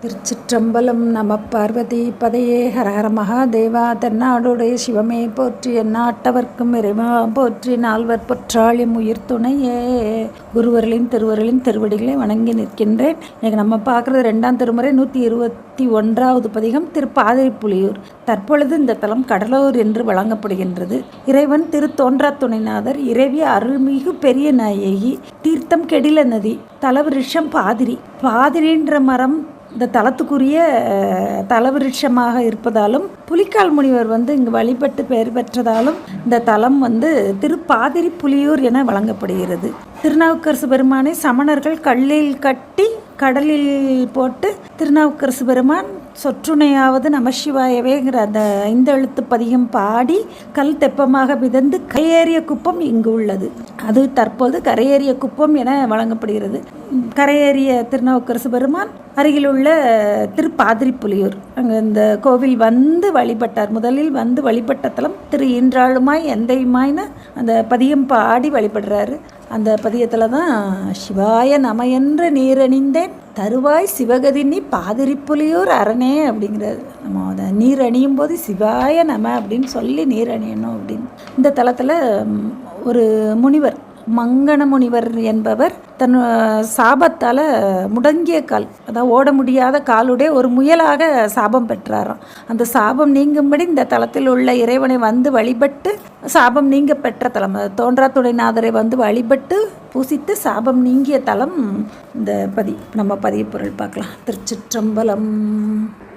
திருச்சிற்றம்பலம். நம பார்வதி பதையே ஹரஹர மகாதேவா. தென்னாடுடைய சிவமே போற்றி, எந்நாட்டவர்க்கும் இறைவா போற்றி, நால்வர் பொற்றாளியும் உயிர் துணையே. குருவர்களின் திருவர்களின் திருவடிகளை வணங்கி நிற்கின்றேன். இன்னைக்கு நம்ம பார்க்குறது 2ஆம் திருமுறை 121வது பதிகம், திருப்பாதிரிப்புலியூர். தற்பொழுது இந்த தலம் கடலூர் என்று வழங்கப்படுகின்றது. இறைவன் திருத்தோன்றா துணைநாதர், இறைவி அருள்மிகு பெரிய நாயகி, தீர்த்தம் கெடில நதி, தலவிருஷம் பாதிரி. பாதிரின்ற மரம் இந்த தலத்துக்குரிய தலவிருட்சமாக இருப்பதாலும், புலிக்கால் முனிவர் இங்கு வழிபட்டு பெயர் பெற்றதாலும் இந்த தலம் திருப்பாதிரி புலியூர் என வழங்கப்படுகிறது. திருநாவுக்கரசு பெருமானை சமணர்கள் கல்லில் கட்டி கடலில் போட்டு திருநாவுக்கரசு பெருமான் சொற்றுணையாவது நமசிவாயவேங்கிற அந்த 5 எழுத்து பதிகம் பாடி கல் தெப்பமாக மிதந்து கரையேறிய குப்பம் இங்கு உள்ளது. அது தற்போது கரையேறிய குப்பம் என வழங்கப்படுகிறது. கரையேறிய திருநாவுக்கரசு பெருமான் அருகிலுள்ள திருப்பாதிரிப்புலியூர், அங்கே இந்த கோவில் வழிபட்டார். முதலில் வழிபட்ட தலம் திரு ஈன்றாளுமாய் எந்தையுமாய்னு அந்த பதியம் பாடி வழிபடுறாரு. அந்த பதியத்தில் தான் சிவாய நம என்று நீரணிந்தேன் தருவாய் சிவகதி நீ பாதிரிப்புலியூர் அரணே அப்படிங்கிறது. நம்ம அதை நீர் அணியும் போது சிவாய நம அப்படின்னு சொல்லி நீர் அணியணும் அப்படின்னு. இந்த தலத்தில் ஒரு முனிவர், மங்கண முனிவர் என்பவர் தன் சாபத்தால் முடங்கிய கால், அதாவது ஓட முடியாத காலுடைய ஒரு முயலாக சாபம் பெற்றாராம். அந்த சாபம் நீங்கும்படி இந்த தலத்தில் உள்ள இறைவனை வழிபட்டு சாபம் நீங்க பெற்ற தலம். தோன்றா துணைநாதரை வழிபட்டு பூசித்து சாபம் நீங்கிய தலம் இந்த நம்ம பதிய பொருள் பார்க்கலாம். திருச்சிற்றம்பலம்.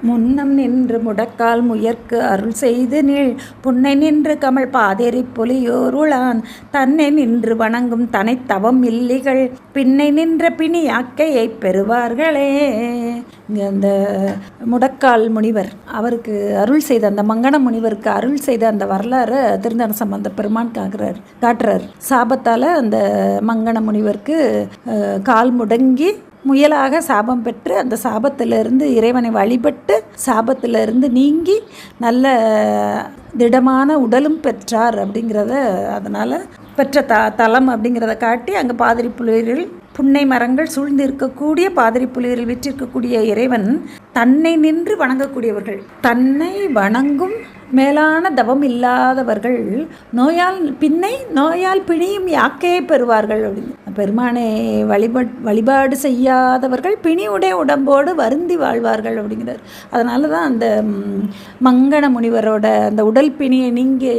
முன்னம் நின்று முடக்கால் முயற்கு அருள் செய்து நீள் புன்னை நின்று கமல் பாதேரி புலியூர் உளான் தன்னை நின்று வணங்கும் தனை தவம் இல்லிகள் பின்னை நின்ற பிணி யாக்கையை பெறுவார்களே. இங்கே அந்த முடக்கால் முனிவர் அவருக்கு அருள் செய்த, அந்த மங்கண முனிவருக்கு அருள் செய்த அந்த வரலாறு திருஞான சம்பந்த பெருமான் காட்டுறார். சாபத்தால் அந்த மங்கண முனிவருக்கு கால் முடங்கி முயலாக சாபம் பெற்று அந்த சாபத்திலிருந்து இறைவனை வழிபட்டு சாபத்திலிருந்து நீங்கி நல்ல திடமான உடலும் பெற்றார் அப்படிங்கிறத, அதனால் பெற்ற தலம் அப்படிங்கிறத காட்டி அங்கே பாதிரிப்புலியூரில் புன்னை மரங்கள் சூழ்ந்து இருக்கக்கூடிய பாதிரிப்புலியூரில் விற்றிருக்கக்கூடிய இறைவன் தன்னை நின்று வணங்கக்கூடியவர்கள், தன்னை வணங்கும் மேலான தவம் இல்லாதவர்கள் நோயால் பிணியும் யாக்கையை பெறுவார்கள் அப்படின்னு. பெருமானை வழிபாடு செய்யாதவர்கள் பிணியுடைய உடம்போடு வருந்தி வாழ்வார்கள் அப்படிங்கிறார். அதனால தான் அந்த மங்கண முனிவரோட அந்த உடல் பிணியை நீங்கி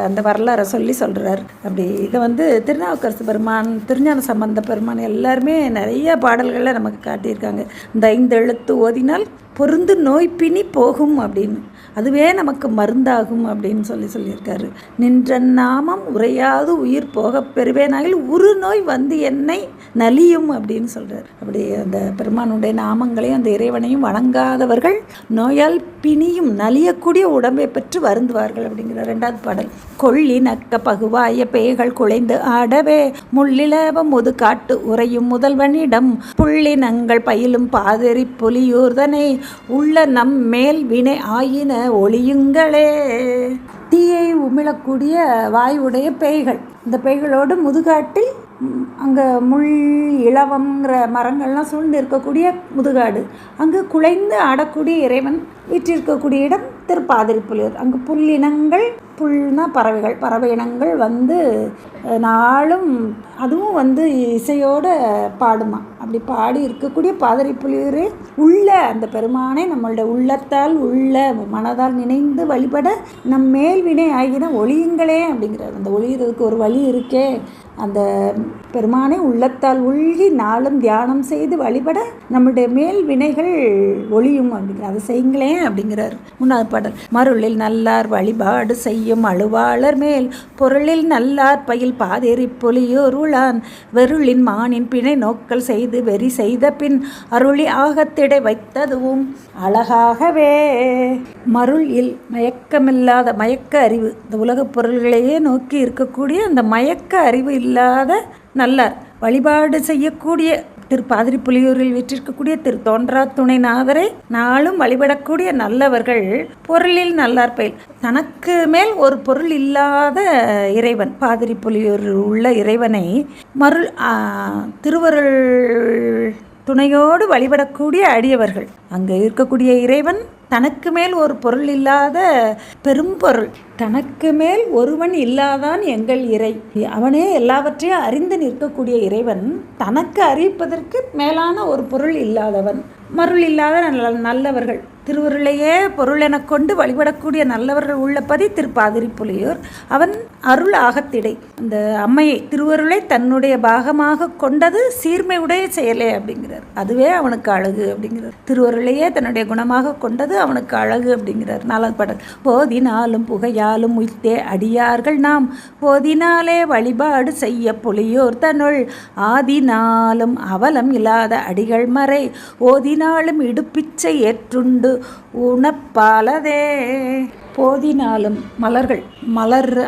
அந்த வரலாறை சொல்கிறார். அப்படி இதை திருநாவுக்கரசு பெருமான், திருஞான சம்பந்த பெருமான் எல்லாருமே நிறைய பாடல்களில் நமக்கு காட்டியிருக்காங்க. இந்த 5 எழுத்து ஓதினால் பொருந்து நோய் பிணி போகும் அப்படின்னு, அதுவே நமக்கு மருந்தாகும் அப்படின்னு சொல்லியிருக்காரு. நின்ற நாமம் உரையாது உயிர் போக பெறுவேனாயில் உரு நோய் என்னை நலியும் அப்படின்னு சொல்கிறார். அப்படி அந்த பெருமானுடைய நாமங்களையும் அந்த இறைவனையும் வணங்காதவர்கள் நோயால் பிணியும் நலியக்கூடிய உடம்பை பெற்று வருந்துவார்கள் அப்படிங்கிற 2வது பாடல். கொள்ளி நக்க பகுவாய பேய்கள் குலைந்து ஆடவே முள்ளிலவம் முது காட்டு உறையும் முதல்வனிடம் புள்ளினங்கள் பயிலும் பாதிரி புலியூர்தனை உள்ள நம் மேல் வினை ஆயின ஒளியுங்களே. தீயை உமிழக்கூடிய வாயுடைய பேய்கள், இந்த பேய்களோடு முதுகாட்டில் அங்கே முள் இளவங்கிற மரங்கள்லாம் சூழ்ந்து இருக்கக்கூடிய முதுகாடு, அங்கு குலைந்து ஆடக்கூடிய இறைவன் வீற்றிருக்கக்கூடிய இடம் திருப்பாதிரிப்புலியூர். அங்கு புல்லினங்கள், புல்னா பறவை இனங்கள் நாளும் அதுவும் இசையோடு பாடுமா. அப்படி பாடி இருக்கக்கூடிய பாதிரிப்புலியூரே உள்ள அந்த பெருமானை நம்மளுடைய உள்ளத்தால் மனதால் நினைந்து வழிபட நம் மேல் வினை ஆகின ஒளியுங்களே அப்படிங்கிறார். அந்த ஒளிகிறதுக்கு ஒரு வழி இருக்கே, அந்த பெருமானை உள்ளத்தால் உள்கி நாளும் தியானம் செய்து வழிபட நம்மளுடைய மேல் வினைகள் ஒளியும் அப்படிங்கிறார். அதை செய்யுங்களேன் அப்படிங்கிறார். 3வது பாடல். மருளில் நல்லார் வழிபாடு செய்யும் அழுவாளர் மேல் பொருளில் நல்லார் பயில் பாதேரி புலியூர் உளான் வெருளின் மானின் பிணை நோக்கல் செய்து வெறி செய்த பின் அருளி ஆகத்திடை வைத்ததுவும் அழகாகவே. மருளில் மயக்கமில்லாத மயக்க அறிவு, இந்த உலகப் பொருள்களையே நோக்கி இருக்கக்கூடிய அந்த மயக்க அறிவு இல்லாத நல்லார் வழிபாடு செய்யக்கூடிய திருப்பாதிரிப்புலியூரில் வீற்றிருக்கக்கூடிய தோன்றா துணைநாதரை நாளும் வழிபடக்கூடிய நல்லவர்கள் பொருளில் நல்லார் பயில். தனக்கு மேல் ஒரு பொருள் இல்லாத இறைவன், பாதிரிப்புலியூரில் உள்ள இறைவனை திருவருள் துணையோடு வழிபடக்கூடிய அடியவர்கள், அங்கே இருக்கக்கூடிய இறைவன் தனக்கு மேல் ஒரு பொருள் இல்லாத பெரும்பொருள். தனக்கு மேல் ஒருவன் இல்லாதான் எங்கள் இறை. அவனே எல்லாவற்றையும் அறிந்து நிற்கக்கூடிய இறைவன் தனக்கு அறிவிப்பதற்கு மேலான ஒரு பொருள் இல்லாதவன். மருள் இல்லாத நல்லவர்கள், திருவருளையே பொருள் என கொண்டு வழிபடக்கூடிய நல்லவர்கள் உள்ளபதி திருப்பாதிரிப்புலியூர். அவன் அருள் ஆகத்திடை. அந்த அம்மையை திருவருளை தன்னுடைய பாகமாக கொண்டது சீர்மை உடைய செயலே அப்படிங்கிறார். அதுவே அவனுக்கு அழகு அப்படிங்கிறார். திருவருளையே தன்னுடைய குணமாக கொண்டது அவனுக்கு அழகு அப்படிங்கிறார். 4வது பாடல். போதினாலும் புகையாலும் உய்த்தே அடியார்கள் நாம் போதினாலே வழிபாடு செய்ய புலியூர் தன்னுள் ஆதினாலும் அவலம் இல்லாத அடிகள் மறை ஓதினாலும் இடுப்பிச்சை ஏற்றுண்டு உணப்பாலதே. போதினாலும் மலர்கள்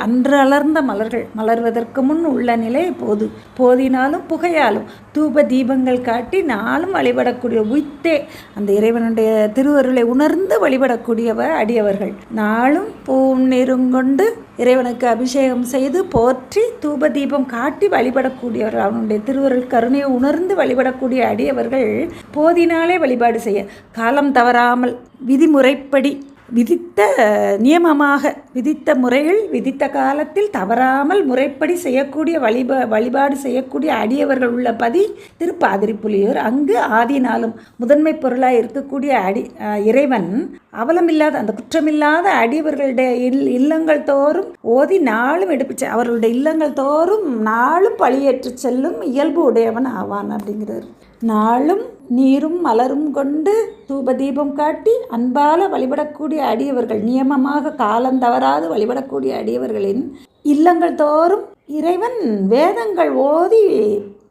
அன்று அலர்ந்த மலர்கள் மலர்வதற்கு முன் உள்ள நிலை போது. போதினாலும் புகையாலும் தூப தீபங்கள் காட்டி நாளும் வழிபடக்கூடிய உய்த்தே அந்த இறைவனுடைய திருவருளை உணர்ந்து வழிபடக்கூடியவ அடியவர்கள். நாளும் பூநெருங்கொண்டு இறைவனுக்கு அபிஷேகம் செய்து போற்றி தூப தீபம் காட்டி வழிபடக்கூடியவர்கள். அவனுடைய திருவருள் கருணையை உணர்ந்து வழிபடக்கூடிய அடியவர்கள் போதினாலே வழிபாடு செய்ய காலம் தவறாமல் விதிமுறைப்படி விதித்த நியமமாக விதித்த முறையில் விதித்த காலத்தில் தவறாமல் முறைப்படி செய்யக்கூடிய வழிபாடு செய்யக்கூடிய அடியவர்கள் உள்ள பதி திருப்பாதிரிப்புலியூர். அங்கு ஆதினாலும் முதன்மை பொருளாக இருக்கக்கூடிய இறைவன் அவலமில்லாத அந்த குற்றமில்லாத அடியவர்களுடைய இல்லங்கள் தோறும் ஓதி நாளும் எடுப்பிச்சு அவர்களுடைய இல்லங்கள் தோறும் நாளும் பழியேற்று செல்லும் இயல்பு உடையவன் ஆவான் அப்படிங்கிறார். நாளும் நீரும் மலரும் கொண்டு தூபதீபம் காட்டி அன்பால வழிபடக்கூடிய அடியவர்கள், நியமமாக காலம் தவறாது வழிபடக்கூடிய அடியவர்களின் இல்லங்கள் தோறும் இறைவன் வேதங்கள் ஓதி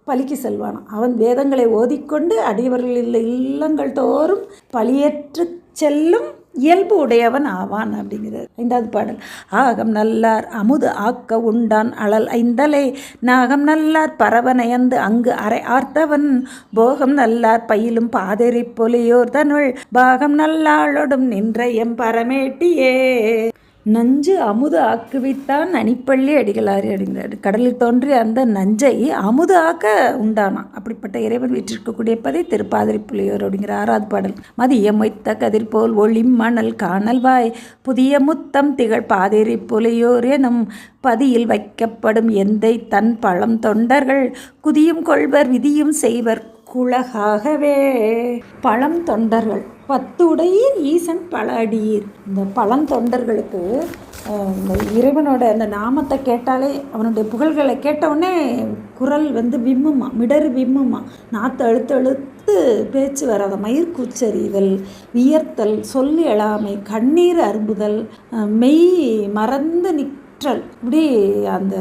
பலிக்கு செல்வானான். அவன் வேதங்களை ஓதிக்கொண்டு அடியவர்கள் இல்லங்கள் தோறும் பழியேற்று செல்லும் இயல்பு உடையவன் ஆவான் அப்படிங்கிறார். 5வது பாடல். ஆகம் நல்லார் அமுது ஆக்க உண்டான் அழல் ஐந்தலை நாகம் நல்லார் பரவனையந்து அங்கு அரை ஆர்த்தவன் போகம் நல்லார் பயிலும் பாதிரி பொலியோர் தனுள் பாகம் நல்லாளொடும் நின்ற எம் பரமேட்டியே. நஞ்சு அமுது ஆக்குவித்தான் நனிப்பள்ளி அடிகளாரி அப்படிங்கிறார். கடலில் தோன்றிய அந்த நஞ்சை அமுது ஆக்க உண்டானான். அப்படிப்பட்ட இறைவன் வீற்றிருக்கக்கூடிய பதி திருப்பாதிரிப்புலியூர் அப்படிங்கிற 6வது பாடல். மதியம் மொய்த்த கதிர் போல் ஒளி மணல் காணல்வாய் புதிய முத்தம் திகழ் பாதிரிப்புலியூர் எனும் பதியில் வைக்கப்படும் எந்தை தன் பழம் தொண்டர்கள் குதியும் கொள்வர் விதியும் செய்வர் குலகாகவே. பழம் தொண்டர்கள் 10 உடையீர் ஈசன் பல அடியீர். இந்த பழம் தொண்டர்களுக்கு இந்த இறைவனோட அந்த நாமத்தை கேட்டாலே அவனுடைய புகழ்களை கேட்டவுடனே குரல் விம்முமா, மிடறு விம்முமா, நாற்று அழுத்து பேச்சு வராத, மயிர் கூச்சறிதல், வியர்த்தல், சொல்லி எழாமை, கண்ணீர் அரும்புதல், மெய் மறந்து இப்படி அந்த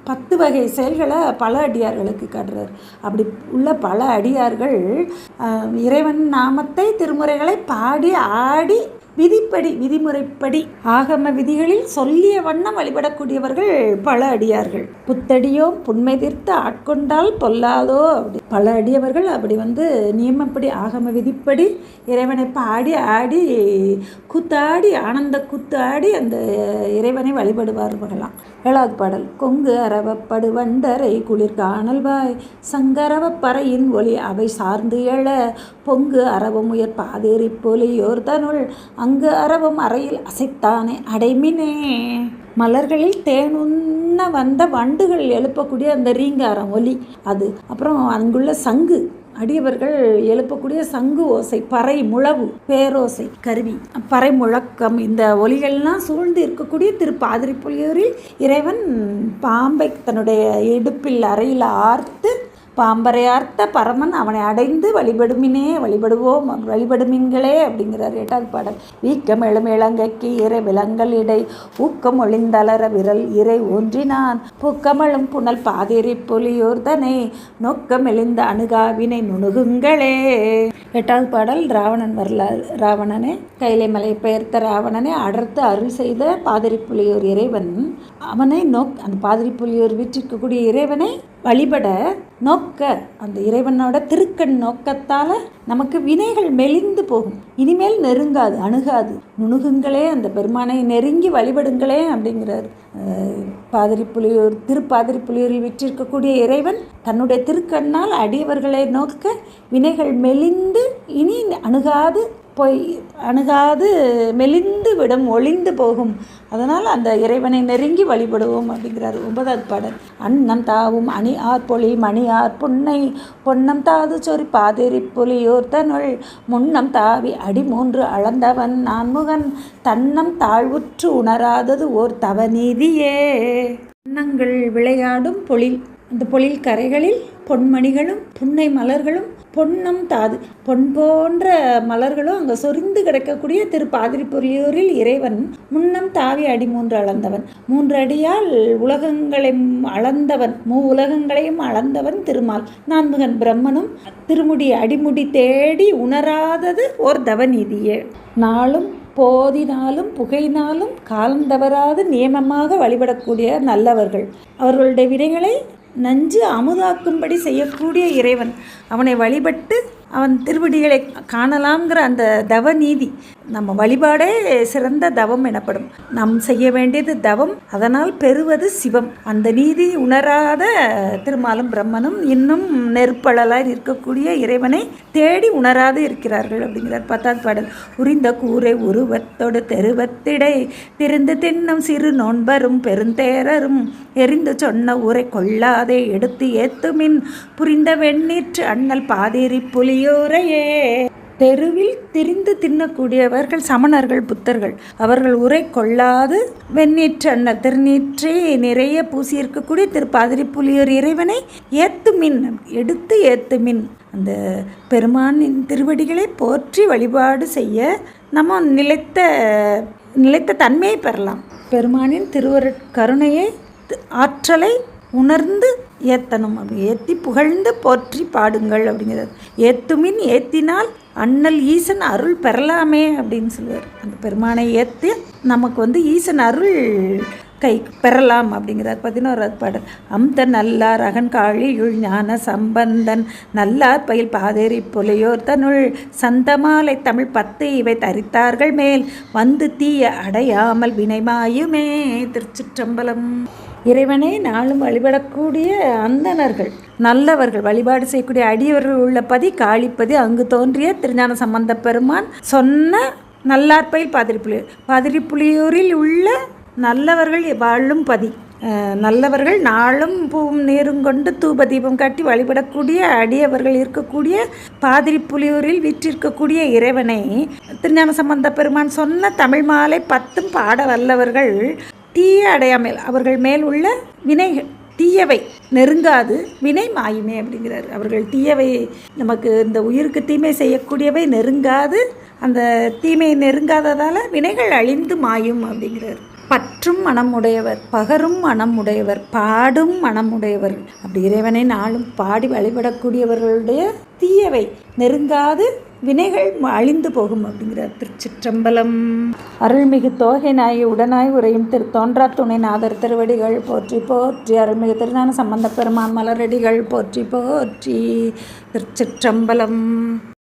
10 வகை செயல்களை பல அடியார்களுக்கு காட்டுறார். அப்படி உள்ள பல அடியார்கள் இறைவன் நாமத்தை திருமுறைகளை பாடி ஆடி விதிமுறைப்படி ஆகம விதிகளில் சொல்லிய வண்ணம் வழிபடக்கூடியவர்கள் பல அடியார்கள். புத்தடியோம் புண்மை தீர்த்து ஆட்கொண்டால் பொல்லாதோ அப்படி பல அடியவர்கள் அப்படி நியமப்படி ஆகம விதிப்படி இறைவனை பாடி ஆடி கூத்தாடி ஆனந்த கூத்தாடி அந்த இறைவனை வழிபடுவார்களாம். 7வது பாடல். கொங்கு அரவப்படு வண்டரை குளிர் காணல்வாய் சங்கரவ பறையின் ஒளி அவை சார்ந்து எழ பொங்கு அரவம் உயர் பாதேறி பொலியோர் தனுள் அங்கு அரவம் அறையில் அசைத்தானே அடைமினே. மலர்களில் தேனுண்ண வந்த வண்டுகள் எழுப்பக்கூடிய அந்த ரீங்காரம் ஒலி அது. அப்புறம் அங்குள்ள சங்கு அடியவர்கள் எழுப்பக்கூடிய சங்கு ஓசை, பறை முழவு, பேரோசை, கருவி, பறை முழக்கம், இந்த ஒலிகள்லாம் சூழ்ந்து இருக்கக்கூடிய திருப்பாதிரிப்புலியூரில் இறைவன் பாம்பை தன்னுடைய இடுப்பில் அறையில் ஆர்த்து பாம்பரையார்த்த பரமன் அவனை அடைந்து வழிபடுமிங்களே அப்படிங்கிறார். 8வது பாடல். வீக்கம் எழுமிளங்கைக்கு இறை விலங்கல் இடை ஊக்கம் ஒளிந்தளர விரல் இறை ஒன்றினான் பூக்கமழும் புனல் பாதிரி புலியூர் தனை நோக்கம் எழுந்த அணுகாவினை நுணுகுங்களே. 8வது பாடல். ராவணன் வரலாறு. ராவணனே கைலை மலை பெயர்த்த ராவணனை அடர்த்து அருள் செய்த பாதிரிப்புலியூர் இறைவன் அவனை அந்த பாதிரிப்புலியூர் வீற்றிருக்கக்கூடிய இறைவனை வழிபட நோக்க அந்த இறைவனோட திருக்கண் நோக்கத்தால் நமக்கு வினைகள் மெலிந்து போகும். இனிமேல் நெருங்காது, அணுகாது. நுணுகுங்களே அந்த பெருமானை நெருங்கி வழிபடுங்களே அப்படிங்கிறார் பாதிரிப்புலியூர். திருப்பாதிரிப்புலியூரில் விற்றிருக்கக்கூடிய இறைவன் தன்னுடைய திருக்கண்ணால் அடியவர்களை நோக்க வினைகள் மெலிந்து இனி அணுகாது மெலிந்து விடும், ஒளிந்து போகும். அதனால் அந்த இறைவனை நெருங்கி வழிபடுவோம் அப்படிங்கிறார் 9வது பாடல். அன்னம் தாவும் அணி ஆர்பொழி மணியார் புன்னை பொன்னம் தாது சொறி பாதிரி புலியோர் தனுள் முன்னம் தாவி அடி 3 அளந்தவன் நான்முகன் தன்னம் தாழ்வுற்று உணராதது ஓர் தவநீதியே. அன்னங்கள் விளையாடும் பொழில், அந்த பொழில் கரைகளில் பொன்மணிகளும் புன்னை மலர்களும் பொன்னம் தாது பொன் போன்ற மலர்களும் அங்கே சொரிந்து கிடக்கக்கூடிய திருப்பாதிரிப்புலியூரில் இறைவன் முன்னம் தாவி அடி 3 அளந்தவன். 3 அடியால் உலகங்களையும் அளந்தவன், உலகங்களையும் அளந்தவன் திருமால். நான்முகன் பிரம்மனும் திருமுடி அடிமுடி தேடி உணராதது ஓர் தவநீதியே. நாளும் போதினாலும் புகையினாலும் காலந்தவராது நியமமாக வழிபடக்கூடிய நல்லவர்கள், அவர்களுடைய வினைகளை நஞ்சு அமுதாக்கும்படி செய்யக்கூடிய இறைவன், அவனை வழிபட்டு அவன் திருவடிகளை காணலாம்ங்கிற அந்த தவநீதி. நம்ம வழிபாடே சிறந்த தவம் எனப்படும். நாம் செய்ய வேண்டியது தவம், அதனால் பெறுவது சிவம். அந்த நீதி உணராத திருமாலும் பிரம்மனும் இன்னும் நெருப்பழலாய் இருக்கக்கூடிய இறைவனை தேடி உணராது இருக்கிறார்கள் அப்படிங்கிறார் 10வது பாடல். உரிந்த கூரை உருவத்தோடு தெருவத்திடை திருந்து தின்னும் சிறு நோன்பரும் பெருந்தேரரும் எரிந்து சொன்ன ஊரை கொள்ளாதே எடுத்து ஏத்துமின் புரிந்த வெண்ணீற்று அண்ணல் பாதிரி புலியோரையே. தெருவில் திரிந்து தின்னக்கூடியவர்கள் சமணர்கள், புத்தர்கள். அவர்கள் உரை கொள்ளாது வெண்ணீற்று அண்ணல் திருநீற்றை நிறைய பூசி இருக்கக்கூடிய திருப்பாதிரிப்புலியூர் இறைவனை ஏத்துமின், எடுத்து ஏத்துமின். அந்த பெருமானின் திருவடிகளை போற்றி வழிபாடு செய்ய நம்ம நிலைத்த தன்மையை பெறலாம். பெருமானின் திருவருட்கருணையை ஆற்றலை உணர்ந்து ஏத்தணும். அப்படி ஏற்றி புகழ்ந்து போற்றி பாடுங்கள் அப்படிங்கிறது. ஏத்துமின் ஏத்தினால் அண்ணல் ஈசன் அருள் பெறலாமே அப்படின்னு சொல்லுவார். அந்த பெருமானை ஏற்றி நமக்கு ஈசன் அருள் கை பெறலாம் அப்படிங்கிறார் 11வது பாடல். அம்த நல்லார் அகன்காழி யுள் ஞான சம்பந்தன் நல்லார் பயில் பாதேரி புலியோர் தனுள் சந்தமாலை தமிழ் 10 இவை தரித்தார்கள் மேல் வந்து தீய அடையாமல் வினைமாயுமே. திருச்சிற்றம்பலம். இறைவனை நாளும் வழிபடக்கூடிய அந்தணர்கள், நல்லவர்கள், வழிபாடு செய்யக்கூடிய அடியவர்கள் உள்ள பதி காளிப்பதி. அங்கு தோன்றிய திருஞான சம்பந்த பெருமான் சொன்ன நல்லார்பயில் பாதிரிப்புலியூரில் உள்ள நல்லவர்கள் வாழும் பதி. நல்லவர்கள் நாளும் பூவும் நீரும் கொண்டு தூப தீபம் காட்டி வழிபடக்கூடிய அடியவர்கள் இருக்கக்கூடிய பாதிரிப்புலியூரில் விற்றிருக்கக்கூடிய இறைவனை திருஞான சம்பந்த பெருமான் சொன்ன தமிழ் மாலை 10 பாட வல்லவர்கள் தீய அடையாமல் அவர்கள் மேல் உள்ள வினைகள் தீயவை நெருங்காது வினை மாயுமே அப்படிங்கிறார். அவர்கள் தீயவை, நமக்கு இந்த உயிருக்கு தீமை செய்யக்கூடியவை நெருங்காது, அந்த தீமையை நெருங்காததால் வினைகள் அழிந்து மாயும் அப்படிங்கிறார். பற்றும் மனம் உடையவர், பகரும் மனம் உடையவர், பாடும் மனம் உடையவர். அப்படி இறைவனை நாளும் பாடி வழிபடக்கூடியவர்களுடைய தீயவை நெருங்காது வினைகள் அழிந்து போகும் அப்படிங்கிறார். திருச்சிற்றம்பலம். அருள்மிகு தோகை நாயகி உடனாய் உரையும் தோன்றா துணை நாதர் திருவடிகள் போற்றி போற்றி. அருள்மிகு திருஞான சம்பந்த பெருமான் மலரடிகள் போற்றி போற்றி. திருச்சிற்றம்பலம்.